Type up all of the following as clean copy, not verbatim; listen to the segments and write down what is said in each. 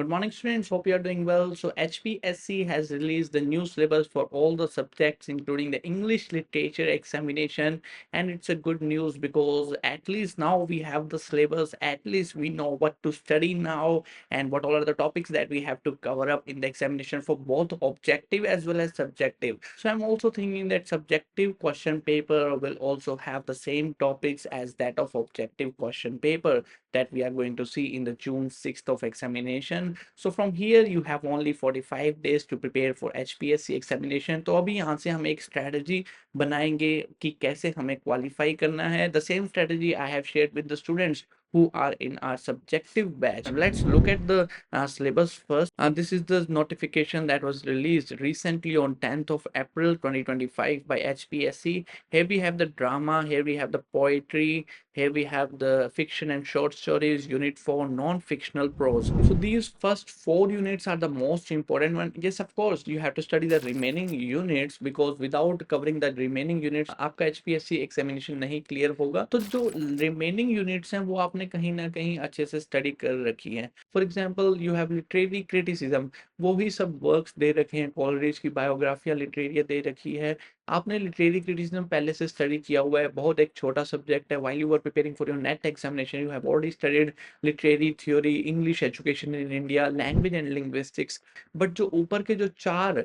Good morning, students. Hope you are doing well. So, HPSC has released the new syllabus for all the subjects, including the English literature examination. And it's a good news because at least now we have the syllabus. At least we know what to study now and what all are the topics that we have to cover up in the examination for both objective as well as subjective. So, I'm also thinking that subjective question paper will also have the same topics as that of objective question paper that we are going to see in the June 6th of examination. So from here you have only 45 days to prepare for HPSC examination. तो अभी यहाँ से हम एक strategy बनाएंगे कि कैसे हमें qualify करना है. The same strategy I have shared with the students who are in our subjective batch. Let's look at the syllabus first. This is the notification that was released recently on 10th of April 2025 by HPSC. Here we have the drama, here we have the poetry, here we have the fiction and short stories, unit 4, non-fictional prose. So these first 4 units are the most important one. Yes, of course, you have to study the remaining units because without covering the remaining units, आपका HPSC examination नहीं clear होगा. तो जो remaining units हैं वो आपने कहीं ना कहीं अच्छे से study कर रखी है. For example, you have literary criticism. वो ही सब वर्क्स दे रखे हैं. कॉलरिज की बायोग्राफिया लिटरेरिया दे रखी है. आपने लिटरेरी क्रिटिसिज्म पहले से स्टडी किया हुआ है. बहुत एक छोटा सब्जेक्ट है. While you are preparing for your NET examination you have already studied literary theory, English education in India, language and linguistics. But जो ऊपर के जो 4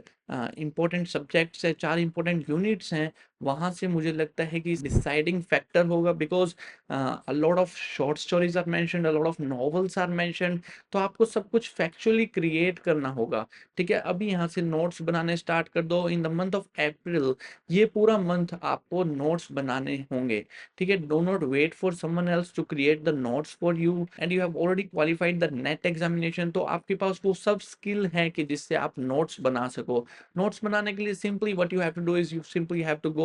इंपॉर्टेंट सब्जेक्ट्स है, 4 इंपॉर्टेंट यूनिट्स हैं, वहां से मुझे लगता है कि डिसाइडिंग फैक्टर होगा because a lot of short stories are mentioned, a lot of novels are mentioned. तो आपको सब कुछ फैक्चुअली क्रिएट करना होगा. ठीक है, अभी यहाँ से नोट्स बनाने स्टार्ट कर दो. In the month of April, ये पूरा मंथ आपको नोट्स बनाने होंगे. ठीक है, do not wait for someone else to create the notes for you and you have already qualified the NET examination. तो आपके पास वो सब स्किल है कि जिससे आप नोट्स बना सको. नोट्स बनाने के लिए simply what you have to do is you simply have to go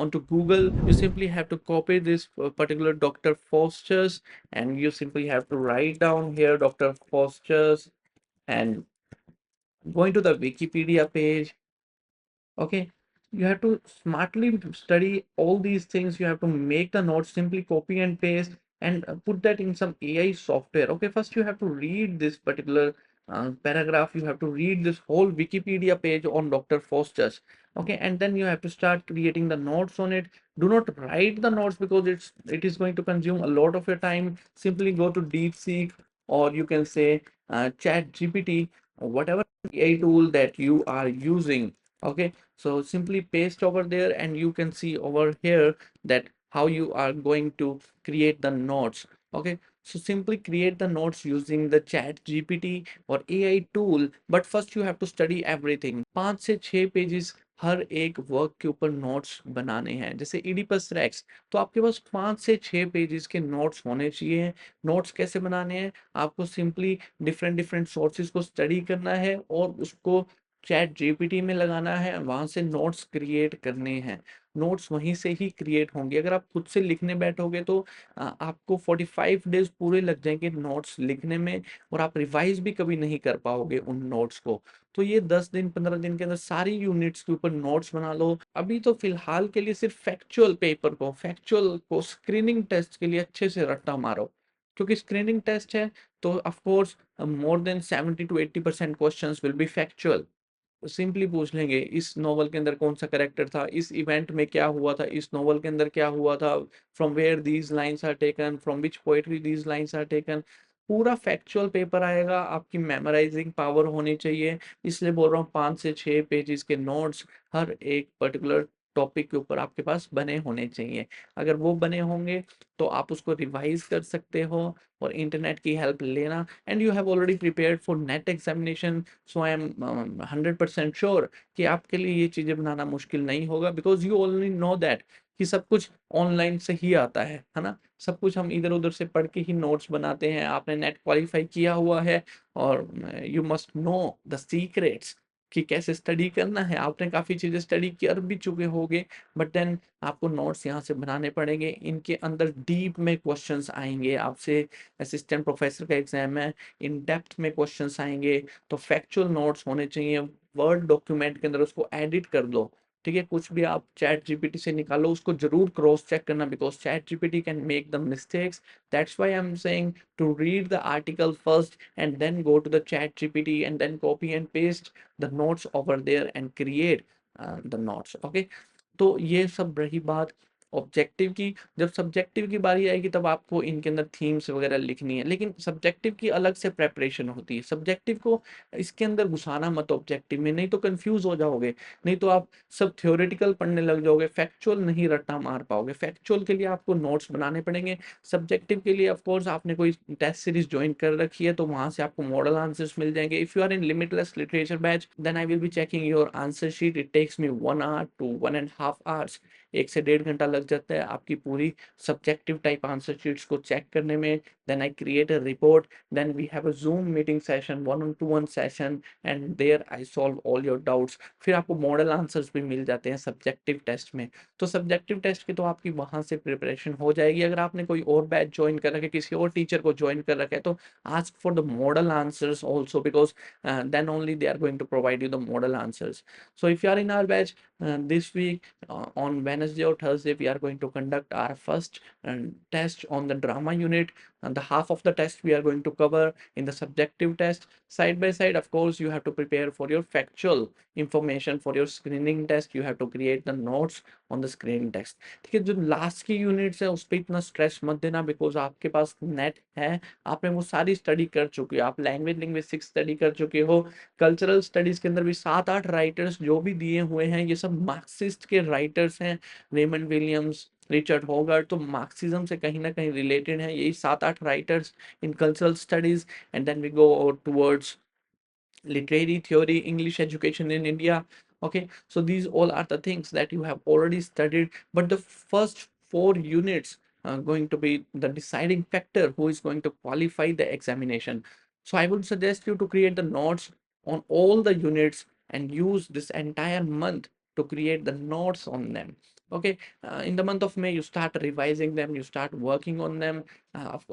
onto Google. You simply have to copy this particular Dr. Foster's and you simply have to write down here Dr. Foster's and going to the Wikipedia page. Okay, you have to smartly study all these things. You have to make the notes, simply copy and paste and put that in some AI software. Okay, first you have to read this particular paragraph. You have to read this whole Wikipedia page on Dr. Foster's. Okay, and then you have to start creating the notes on it. Do not write the notes because it is going to consume a lot of your time. Simply go to DeepSeek or you can say Chat GPT, whatever AI tool that you are using. Okay, so simply paste over there and you can see over here that how you are going to create the notes. Okay, so simply create the notes using the Chat GPT or AI tool. But first you have to study everything. 5 से 6 pages हर एक work के ऊपर notes बनाने हैं. जैसे Oedipus racks, तो आपके पास 5 से 6 पेजेस के नोट्स होने चाहिए. नोट्स कैसे बनाने हैं? आपको सिंपली डिफरेंट डिफरेंट सोर्सेज को स्टडी करना है और उसको चैट जीपीटी में लगाना है. वहां से नोट्स क्रिएट करने हैं. नोट्स वहीं से ही क्रिएट होंगे. अगर आप खुद से लिखने बैठोगे तो आपको 45 डेज पूरे लग जाएंगे नोट्स लिखने में और आप रिवाइज भी कभी नहीं कर पाओगे उन नोट्स को. तो ये 10 दिन 15 दिन के अंदर सारी यूनिट्स के ऊपर नोट्स बना लो. अभी तो फिलहाल के लिए सिर्फ फैक्चुअल को स्क्रीनिंग टेस्ट के लिए अच्छे से रट्टा मारो. क्योंकि स्क्रीनिंग टेस्ट है तो of course more than 70 to 80% questions will be factual. Simply पूछ लेंगे इस नॉवल के अंदर कौन सा कैरेक्टर था, इस इवेंट में क्या हुआ था, इस नॉवल के अंदर क्या हुआ था, from where these lines are taken, from which poetry these lines are taken. पूरा फैक्चुअल पेपर आएगा. आपकी मेमोराइजिंग पावर होनी चाहिए. इसलिए बोल रहा हूँ 5 से 6 पेजेस के नोट्स हर एक पर्टिकुलर टॉपिक के ऊपर आपके पास बने होने चाहिए. अगर वो बने होंगे तो आप उसको रिवाइज कर सकते हो और इंटरनेट की हेल्प लेना. And you have already prepared for net examination. So I am 100% sure कि आपके लिए ये चीजें बनाना मुश्किल नहीं होगा because you already know that कि सब कुछ ऑनलाइन से ही आता है ना. सब कुछ हम इधर उधर से पढ़ के ही नोट्स बनाते हैं. आपने नेट क्वालिफाई किया हुआ है और you must know the secrets कि कैसे स्टडी करना है. आपने काफी चीजें स्टडी कर भी चुके होंगे बट देन आपको नोट्स यहाँ से बनाने पड़ेंगे. इनके अंदर डीप में क्वेश्चंस आएंगे आपसे. असिस्टेंट प्रोफेसर का एग्जाम है, इन डेप्थ में क्वेश्चंस आएंगे. तो फैक्चुअल नोट्स होने चाहिए. वर्ड डॉक्यूमेंट के अंदर उसको एडिट कर दो. ठीक है, कुछ भी आप चैट जीपीटी से निकालो, उसको जरूर क्रॉस चेक करना, because ChatGPT can make the mistakes. That's why I am saying to read the article first and then go to the ChatGPT and then copy and paste the notes over there and create the notes. Okay, तो ये सब रही बात objective की. जब subjective की बारी आएगी तब आपको इनके अंदर थीम्स वगैरह लिखनी है, लेकिन सब्जेक्टिव की अलग से प्रेपरेशन होती है. सब्जेक्टिव को इसके अंदर घुसाना मत ऑब्जेक्टिव में, नहीं तो कंफ्यूज हो जाओगे. नहीं तो आप सब थ्योरेटिकल पढ़ने लग जाओगे, फैक्चुअल नहीं रट्टा मार पाओगे. फैक्चुअल के लिए आपको नोट्स बनाने पड़ेंगे. सब्जेक्टिव के लिए ऑफ कोर्स आपने कोई टेस्ट सीरीज ज्वाइन कर रखी है तो वहां से आपको मॉडल आंसर्स मिल जाएंगे. If you are in limitless literature batch then I will be checking your answer sheet. It takes me 1 hour to 1.5 hours. 1 से 1.5 घंटा लग जाता है आपकी पूरी सब्जेक्टिव टाइप आंसर शीट्स को चेक करने में. Then I create a report, then we have a Zoom meeting session, 1-on-1 session, and there I solve all your doubts. फिर आपको मॉडल आंसर्स भी मिल जाते हैं सब्जेक्टिव टेस्ट में. तो सब्जेक्टिव टेस्ट की तो आपकी वहां से प्रिपरेशन हो जाएगी. अगर आपने कोई और बैच ज्वाइन कर रखा है, किसी और टीचर को ज्वाइन कर रखा है, तो ask for the model answers also, because then only they are going to provide you the model answers. So if you are in our batch this week, on Wednesday or Thursday, we are going to conduct our first test on the drama unit, and the half of the test we are going to cover in the subjective test. Side by side, of course, you have to prepare for your factual information. For your screening test, you have to create the notes on the screening text. ठीक है, जो last की units है उस पर इतना stress मत देना, बिकॉज आपके पास नेट है, आपने वो सारी स्टडी कर चुके हो. आप लैंग्वेज लिंग्विस्टिक्स स्टडी कर चुके हो. कल्चरल स्टडीज के अंदर भी 7-8 राइटर्स जो भी दिए हुए हैं ये सब मार्क्सिस्ट के राइटर्स हैं. रेमंड विलियम्स, रिचर्ड होगार्ट, तो मार्क्सिज्म से कहीं ना कहीं रिलेटेड है यही 7-8 writers in cultural studies. And then we go towards literary theory, English education in India. Okay, so these all are the things that you have already studied, but the first 4 units are going to be the deciding factor who is going to qualify the examination. So I would suggest you to create the notes on all the units and use this entire month to create the notes on them. Okay, in the month of May, you start revising them, you start working on them.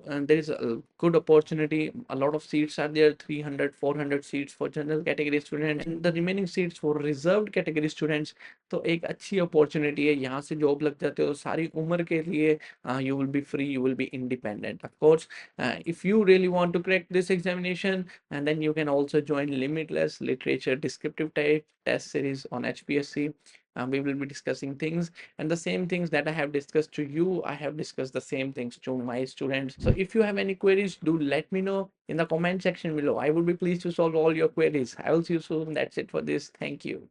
And there is a good opportunity. A lot of seats are there, 300-400 seats for general category students, and the remaining seats for reserved category students. तो एक अच्छी opportunity है, यहाँ से job लग जाते हो सारी उम्र के लिए. You will be free, you will be independent. Of course, if you really want to crack this examination, and then you can also join limitless literature descriptive type test series on HPSC. We will be discussing things, and the same things that I have discussed to you, I have discussed the same things to my students. So if you have any queries, do let me know in the comment section below. I would be pleased to solve all your queries. I will see you soon. That's it for this. Thank you.